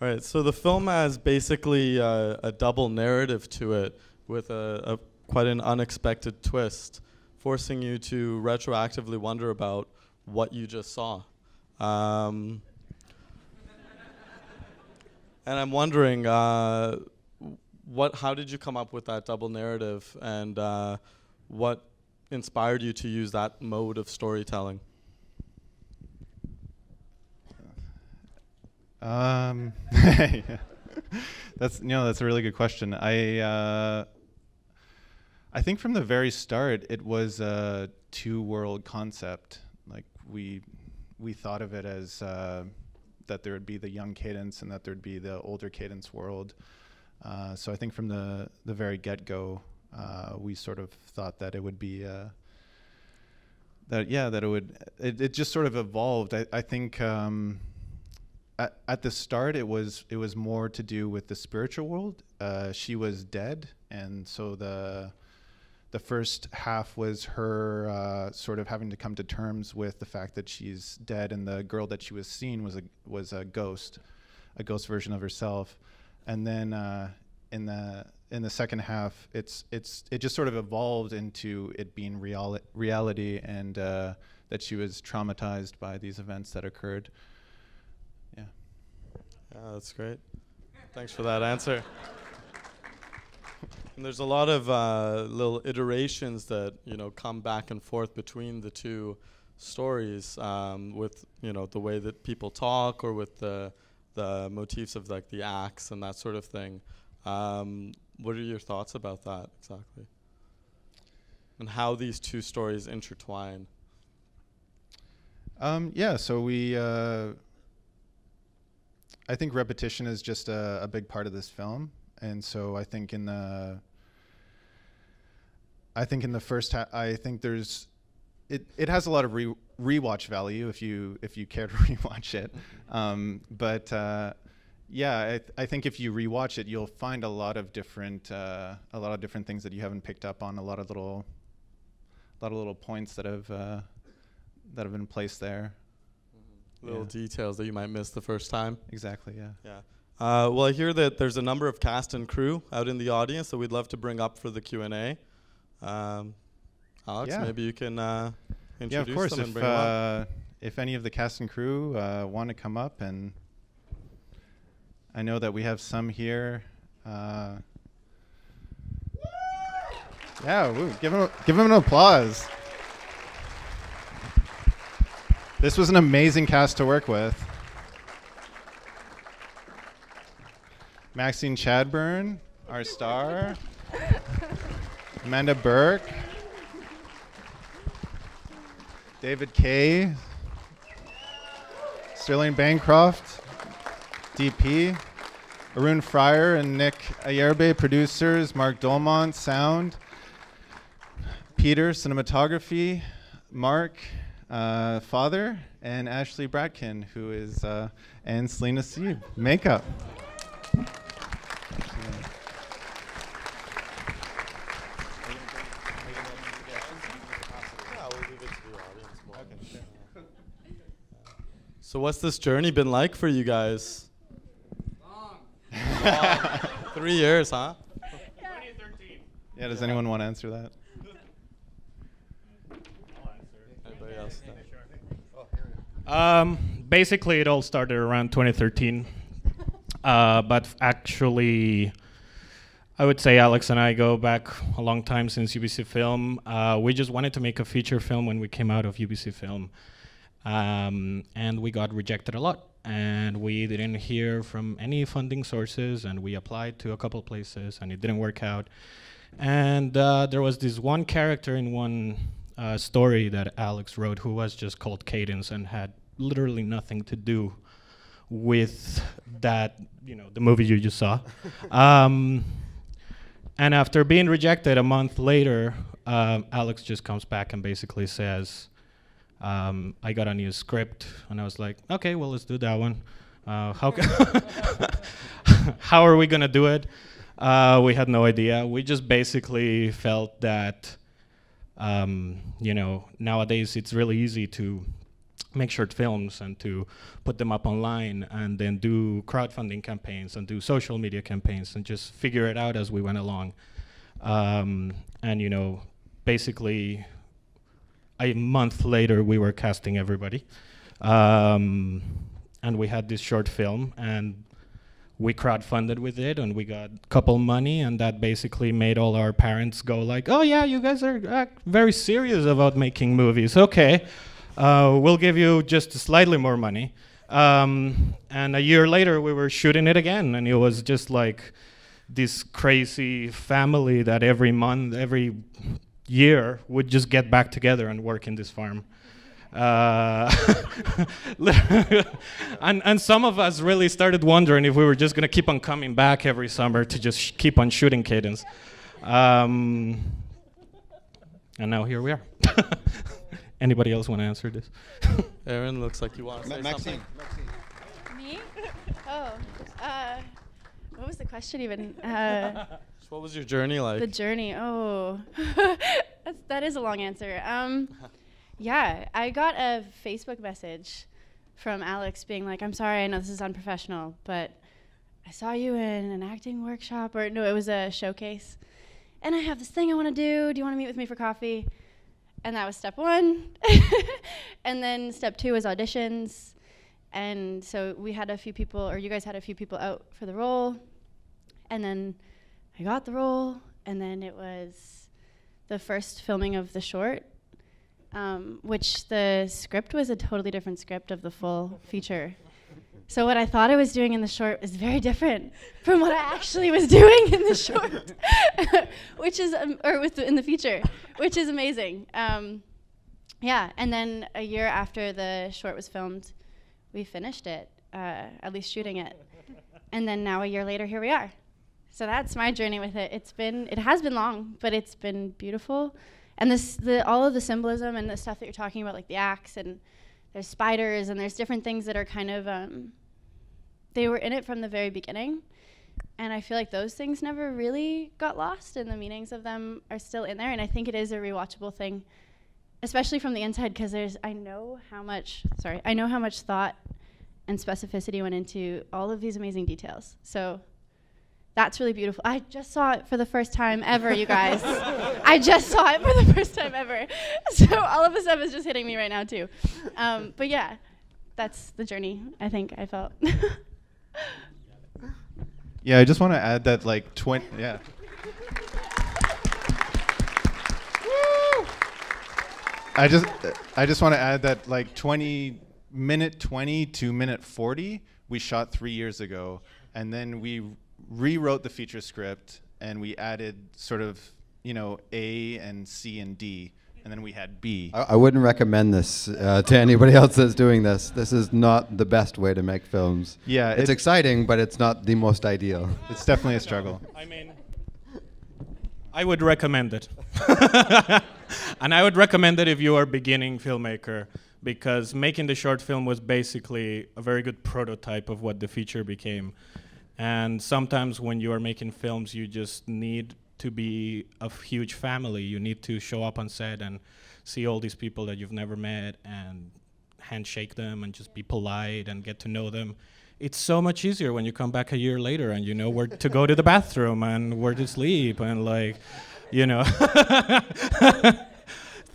All right, so the film has basically a double narrative to it with a quite an unexpected twist, forcing you to retroactively wonder about what you just saw. And I'm wondering, how did you come up with that double narrative, and what inspired you to use that mode of storytelling? That's a really good question. I think from the very start it was a two-world concept. Like we thought of it as that there would be the young Cadence and that there'd be the older Cadence world. So I think from the very get-go, we sort of thought that it would be it just sort of evolved. I think. At the start, it was more to do with the spiritual world. She was dead, and so the first half was her sort of having to come to terms with the fact that she's dead, and the girl that she was seeing was a ghost version of herself. And then in the second half, it just sort of evolved into it being reality, and that she was traumatized by these events that occurred. Yeah, that's great. Thanks for that answer. And there's a lot of little iterations that come back and forth between the two stories, with the way that people talk, or with the motifs of like the acts and that sort of thing. What are your thoughts about that exactly? And how these two stories intertwine? So we. I think repetition is just a big part of this film, and so I think in the first half, I think there's it has a lot of rewatch value if you care to rewatch it, I think if you rewatch it, you'll find a lot of different things that you haven't picked up on, a lot of little points that have been placed there. Little details that you might miss the first time. Exactly, yeah. Yeah. Well, I hear that there's a number of cast and crew out in the audience that we'd love to bring up for the Q&A. Alex, maybe you can introduce them and bring them up. If any of the cast and crew want to come up, and I know that we have some here. Give them an applause. This was an amazing cast to work with. Maxine Chadburn, our star. Amanda Burke. David Kay. Sterling Bancroft, DP. Arun Fryer and Nick Ayerbe, producers. Mark Dolmont, sound. Peter, cinematography. Mark, father, and Ashley Bratkin, who is, and Selena Sieb, makeup. So what's this journey been like for you guys? Long. 3 years, huh? 2013. Yeah, does anyone want to answer that? Anybody else? Basically, it all started around 2013. But actually, I would say Alex and I go back a long time since UBC Film. We just wanted to make a feature film when we came out of UBC Film. And we got rejected a lot. And we didn't hear from any funding sources. And we applied to a couple places, and it didn't work out. And there was this one character in one story that Alex wrote who was just called Cadence and had literally nothing to do with that, the movie you just saw. And after being rejected a month later, Alex just comes back and basically says, I got a new script. And I was like, okay, well, let's do that one. How are we going to do it? We had no idea. We just basically felt that, nowadays it's really easy to make short films and to put them up online and then do crowdfunding campaigns and do social media campaigns and just figure it out as we went along. And you know, basically a month later we were casting everybody. And we had this short film and we crowdfunded with it and we got a couple money, and that basically made all our parents go like, oh yeah, you guys are very serious about making movies. Okay, we'll give you just slightly more money. And a year later we were shooting it again, and it was just like this crazy family that every month, every year would just get back together and work in this farm. And some of us really started wondering if we were just going to keep on coming back every summer to just keep on shooting Cadence. And now here we are. Anybody else want to answer this? Aaron, looks like you want to say something. Me? Oh, what was the question even? What was your journey like? The journey, oh. that is a long answer. Yeah, I got a Facebook message from Alex being like, I'm sorry, I know this is unprofessional, but I saw you in an acting workshop, or no, it was a showcase, and I have this thing I want to do. Do you want to meet with me for coffee? And that was step one. And then step two was auditions. And so we had a few people, or you guys had a few people out for the role. And then I got the role, and then it was the first filming of the short, which the script was a totally different script of the full feature. So what I thought I was doing in the short is very different from what I actually was doing in the short, which is, in the feature, which is amazing. Yeah, and then a year after the short was filmed, we finished it, at least shooting it. And then now a year later, here we are. So that's my journey with it. It has been long, but it's been beautiful. And all of the symbolism and the stuff that you're talking about, like the axe, and there's spiders, and there's different things that are kind of, they were in it from the very beginning. And I feel like those things never really got lost, and the meanings of them are still in there. And I think it is a rewatchable thing, especially from the inside, because I know how much thought and specificity went into all of these amazing details. So that's really beautiful. I just saw it for the first time ever, you guys. I just saw it for the first time ever. So all of the stuff is just hitting me right now, too. But yeah, that's the journey I think I felt. Yeah, I just want to add that like yeah. I just want to add that like minute 20 to minute 40 we shot 3 years ago, and then we rewrote the feature script and we added sort of, you know, A and C and D, and then we had B. I wouldn't recommend this to anybody else that's doing this. This is not the best way to make films. Yeah, it's exciting, but it's not the most ideal. It's definitely a struggle. I mean, I would recommend it. And I would recommend it if you are a beginning filmmaker, because making the short film was basically a very good prototype of what the feature became. And sometimes when you are making films, you just need to be a huge family. You need to show up on set and see all these people that you've never met and handshake them and just be polite and get to know them. It's so much easier when you come back a year later and you know where to go to the bathroom and where to sleep and, like, you know,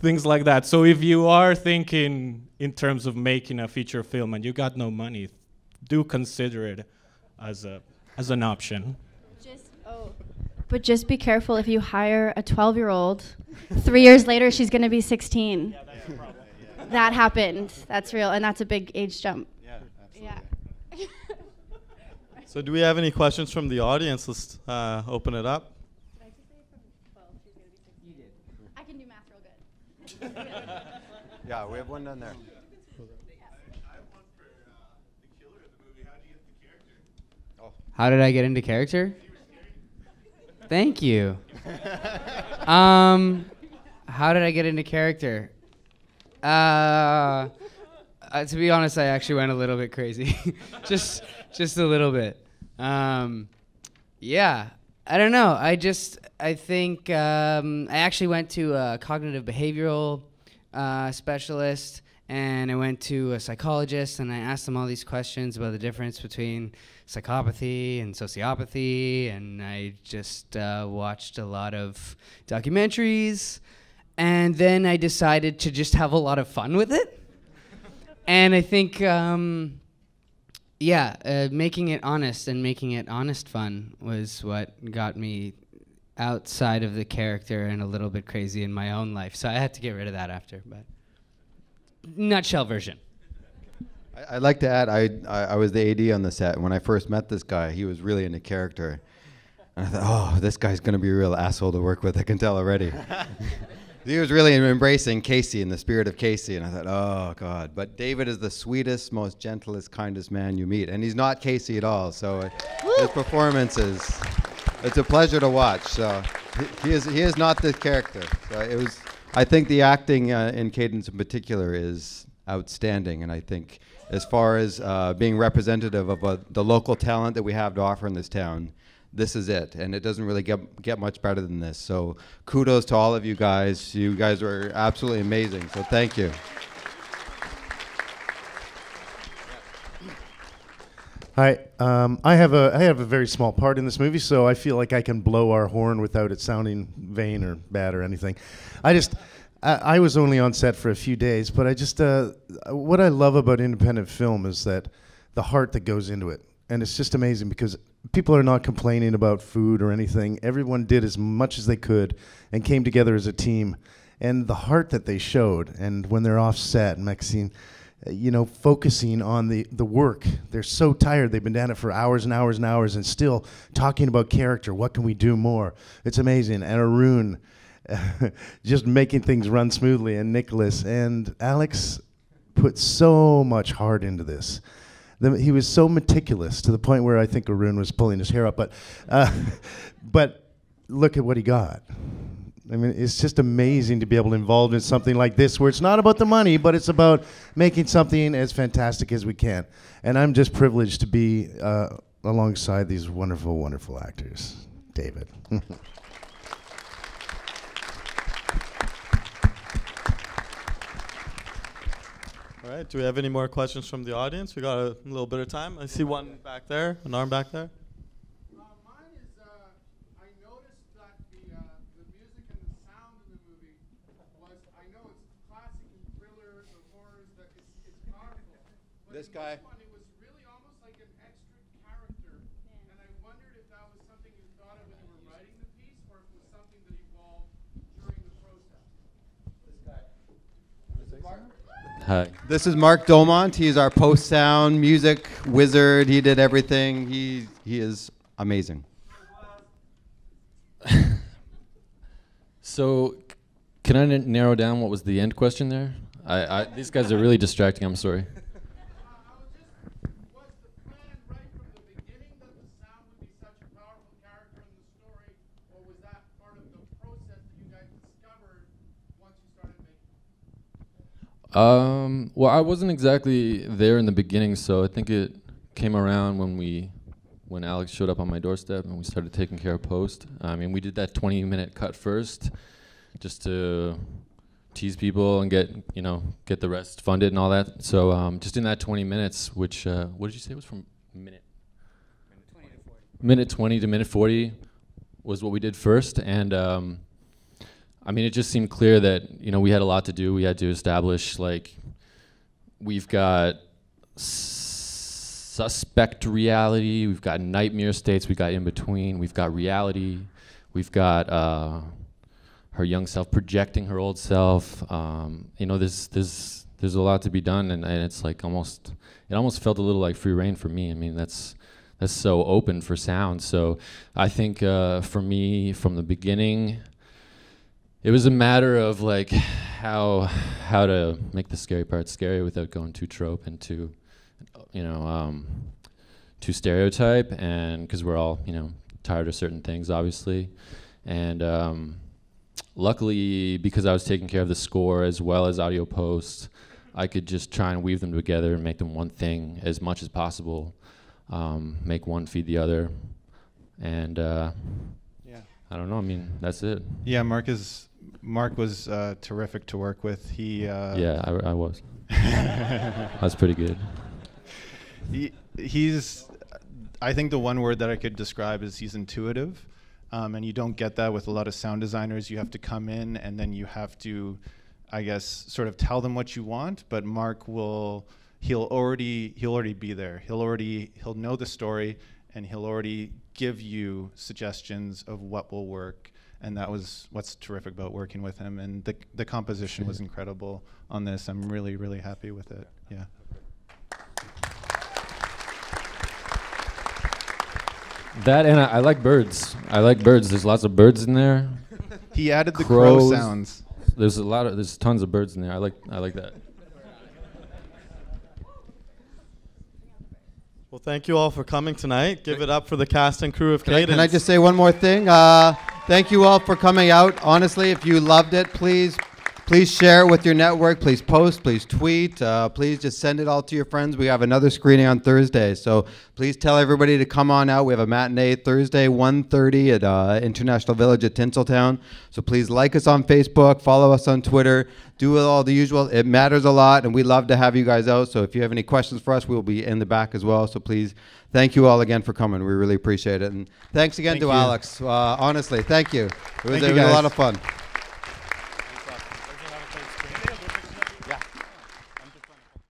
things like that. So if you are thinking in terms of making a feature film and you got no money, do consider it as an option. But just be careful if you hire a 12-year-old. 3 years later, she's going to be 16. Yeah, that's a problem. Yeah. That happened. That's real, and that's a big age jump. Yeah, absolutely. Yeah. So do we have any questions from the audience? Let's open it up. Did I just say from 12 she's going to be 16? You did. I can do math real good. Yeah, we have one down there. How did I get into character? Thank you. How did I get into character? To be honest, I actually went a little bit crazy. just a little bit. Yeah, I don't know. I think I actually went to a cognitive behavioral specialist, And I went to a psychologist and I asked them all these questions about the difference between psychopathy and sociopathy. And I just watched a lot of documentaries. And then I decided to just have a lot of fun with it. And I think, making it honest and making it honest fun was what got me outside of the character and a little bit crazy in my own life. So I had to get rid of that after, but nutshell version. I'd like to add, I was the AD on the set, and when I first met this guy, he was really into character. And I thought, oh, this guy's going to be a real asshole to work with, I can tell already. He was really embracing Casey in the spirit of Casey, and I thought, oh, God. But David is the sweetest, most gentlest, kindest man you meet, and he's not Casey at all, so his performance is, it's a pleasure to watch. So he is not this character. So I think the acting in Cadence in particular is outstanding, and I think as far as being representative of the local talent that we have to offer in this town, this is it, and it doesn't really get much better than this. So kudos to all of you guys. You guys were absolutely amazing, so thank you. Hi, I have a very small part in this movie, so I feel like I can blow our horn without it sounding vain or bad or anything. I was only on set for a few days, but what I love about independent film is that the heart that goes into it. And it's just amazing because people are not complaining about food or anything. Everyone did as much as they could and came together as a team. And the heart that they showed, and when they're off set, and Maxine, focusing on the work. They're so tired. They've been down it for hours and hours and hours and still talking about character. What can we do more? It's amazing. And Arun, just making things run smoothly, and Nicholas and Alex put so much heart into this. He was so meticulous to the point where I think Arun was pulling his hair up. But look at what he got. I mean, it's just amazing to be able to involve in something like this where it's not about the money, but it's about making something as fantastic as we can. And I'm just privileged to be alongside these wonderful, wonderful actors. David. All right, do we have any more questions from the audience? We got a little bit of time. I see one back there, an arm back there. Mine is, I noticed that the music and the sound in the movie was, I know it's classic and thriller, the horrors, that it's powerful. But This in guy. this one, it was really almost like an extra character. And I wondered if that was something you thought of when you were writing the piece, or if it was something that evolved during the process. This guy. Hi. This is Mark Domont. He's our post-sound music wizard. He did everything. He is amazing. So, can I narrow down what was the end question there? These guys are really distracting. I'm sorry. Was the plan right from the beginning that the sound would be such a powerful character in the story, or was that part of the process that you guys discovered once you started making it? Well, I wasn't exactly there in the beginning, so I think it came around when Alex showed up on my doorstep and we started taking care of post. I mean, we did that 20-minute cut first, just to tease people and get the rest funded and all that. So just in that 20 minutes, which what did you say was from minute 20 to minute 40 was what we did first, and I mean, it just seemed clear that we had a lot to do. We had to establish, like, we've got suspect reality, we've got nightmare states, we've got in between, we've got reality, we've got her young self projecting her old self. There's a lot to be done, and it's like it almost felt a little like free reign for me. I mean, that's so open for sound. So I think for me, from the beginning, it was a matter of like how to make the scary part scary without going too trope and too stereotype, and because we're all tired of certain things, obviously. And luckily, because I was taking care of the score as well as audio post, I could just try and weave them together and make them one thing as much as possible. Make one feed the other, and I don't know. I mean, that's it. Yeah, Mark was terrific to work with. He I was. That's pretty good. He's, I think the one word that I could describe is he's intuitive. And you don't get that with a lot of sound designers. You have to come in and then you have to, I guess, sort of tell them what you want. But Mark he'll already be there. He'll know the story, and he'll already give you suggestions of what will work. And that was what's terrific about working with him. And the composition was incredible on this. I'm really, really happy with it. Yeah. That, and I like birds. There's lots of birds in there. He added the crow sounds. There's tons of birds in there. I like that. Well, thank you all for coming tonight. Give it up for the cast and crew of Cadence. Can I just say one more thing? Thank you all for coming out. Honestly, if you loved it, please share it with your network. Please post, please tweet. Please just send it all to your friends. We have another screening on Thursday. So please tell everybody to come on out. We have a matinee Thursday, 1:30 at International Village at Tinseltown. So please like us on Facebook, follow us on Twitter, do all the usual. It matters a lot, and we love to have you guys out. So if you have any questions for us, we'll be in the back as well. So please, thank you all again for coming. We really appreciate it. And thanks again to Alex. Honestly, thank you. It was a lot of fun.